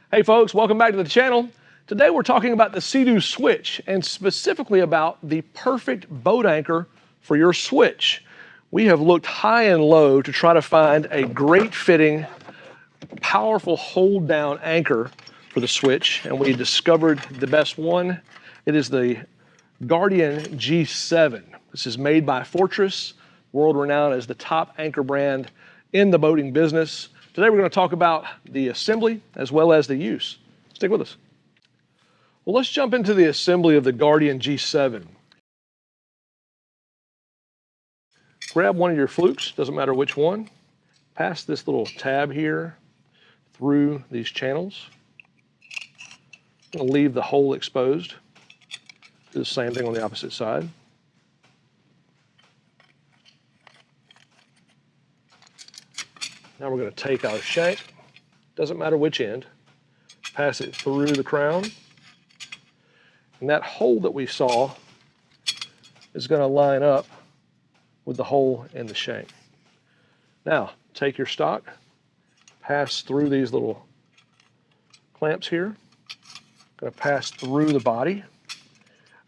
Hey folks, welcome back to the channel. Today we're talking about the SeaDoo Switch and specifically about the perfect boat anchor for your Switch. We have looked high and low to try to find a great fitting, powerful hold down anchor for the Switch, and we discovered the best one. It is the Guardian G7. This is made by Fortress, world renowned as the top anchor brand in the boating business. Today we're going to talk about the assembly as well as the use. Stick with us. Well, let's jump into the assembly of the Guardian G7. Grab one of your flukes, doesn't matter which one. Pass this little tab here through these channels. I'm going to leave the hole exposed. Do the same thing on the opposite side. Now we're going to take our shank, doesn't matter which end, pass it through the crown. And that hole that we saw is going to line up with the hole in the shank. Now, take your stock, pass through these little clamps here. Going to pass through the body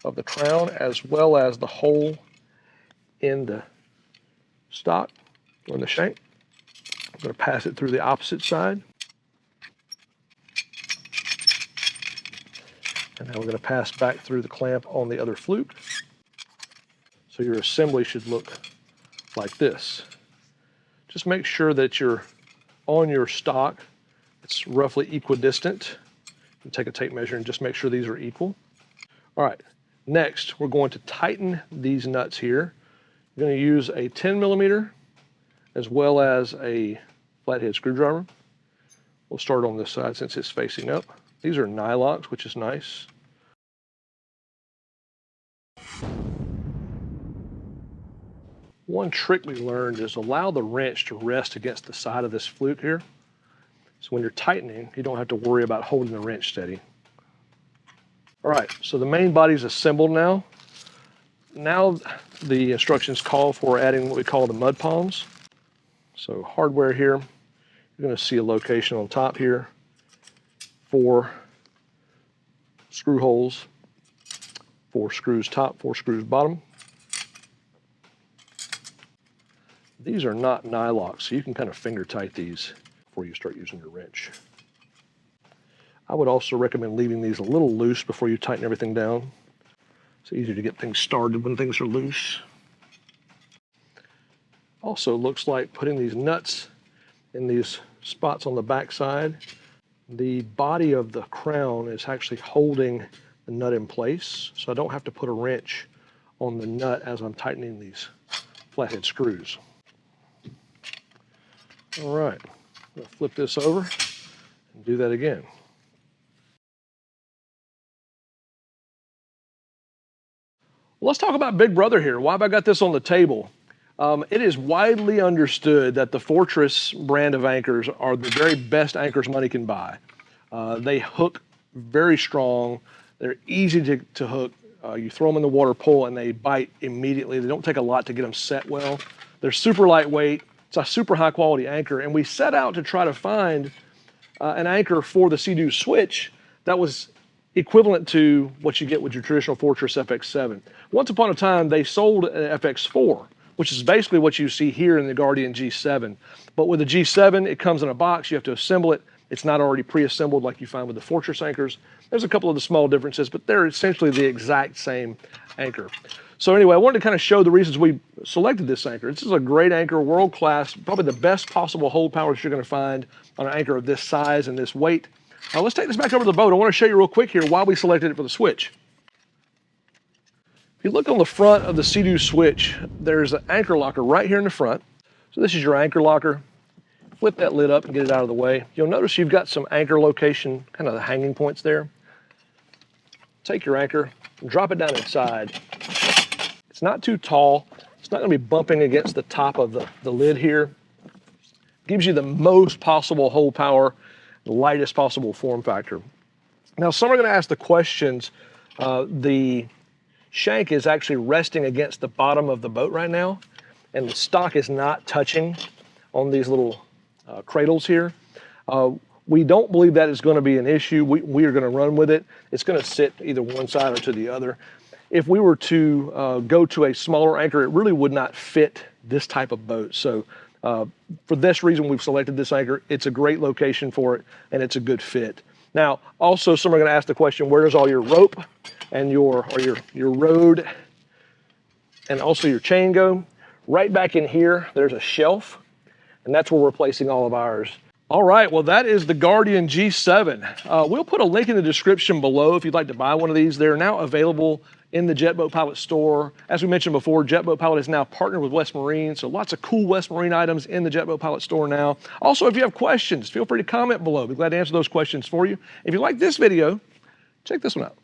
of the crown as well as the hole in the stock or in the shank. I'm going to pass it through the opposite side. And now we're going to pass back through the clamp on the other fluke. So your assembly should look like this. Just make sure that you're on your stock, it's roughly equidistant. You take a tape measure and just make sure these are equal. All right, next we're going to tighten these nuts here. You're going to use a 10mm as well as a flathead screwdriver. We'll start on this side since it's facing up. These are nylocks, which is nice. One trick we learned is allow the wrench to rest against the side of this fluke here. So when you're tightening, you don't have to worry about holding the wrench steady. All right, so the main body is assembled now. Now the instructions call for adding what we call the mud palms. So hardware here, you're going to see a location on top here. 4 screw holes, 4 screws top, 4 screws bottom. These are not nylocks, so you can kind of finger tight these before you start using your wrench. I would also recommend leaving these a little loose before you tighten everything down. It's easier to get things started when things are loose. Also looks like putting these nuts in these spots on the back side. The body of the crown is actually holding the nut in place, so I don't have to put a wrench on the nut as I'm tightening these flathead screws. All right, I'm going to flip this over and do that again. Well, let's talk about Big Brother here. Why have I got this on the table? It is widely understood that the Fortress brand of anchors are the very best anchors money can buy. They hook very strong. They're easy to hook. You throw them in the water, pull, and they bite immediately. They don't take a lot to get them set well. They're super lightweight. It's a super high quality anchor, and we set out to try to find an anchor for the SeaDoo Switch that was equivalent to what you get with your traditional Fortress FX7. Once upon a time, they sold an FX4, which is basically what you see here in the Guardian G7. But with the G7, it comes in a box, you have to assemble it. It's not already pre-assembled like you find with the Fortress anchors. There's a couple of the small differences, but they're essentially the exact same anchor. So anyway, I wanted to kind of show the reasons we selected this anchor. This is a great anchor, world-class, probably the best possible hold power that you're gonna find on an anchor of this size and this weight. Now let's take this back over to the boat. I wanna show you real quick here why we selected it for the Switch. If you look on the front of the SeaDoo Switch, there's an anchor locker right here in the front. So this is your anchor locker. Flip that lid up and get it out of the way. You'll notice you've got some anchor location, kind of the hanging points there. Take your anchor and drop it down inside. It's not too tall. It's not gonna be bumping against the top of the lid here. Gives you the most possible hold power, the lightest possible form factor. Now, some are gonna ask the questions, the shank is actually resting against the bottom of the boat right now, and the stock is not touching on these little cradles here. We don't believe that is going to be an issue. We are going to run with it. It's going to sit either one side or to the other. If we were to go to a smaller anchor, it really would not fit this type of boat. So for this reason, we've selected this anchor. It's a great location for it, and it's a good fit. Now, also, some are going to ask the question, where does all your rope and your rode and also your chain go? Right back in here, there's a shelf, and that's where we're placing all of ours. All right, well, that is the Guardian G7. We'll put a link in the description below if you'd like to buy one of these. They're now available in the JetBoatPilot store. As we mentioned before, JetBoatPilot is now partnered with West Marine, so lots of cool West Marine items in the JetBoatPilot store now. Also, if you have questions, feel free to comment below. I'd be glad to answer those questions for you. If you like this video, check this one out.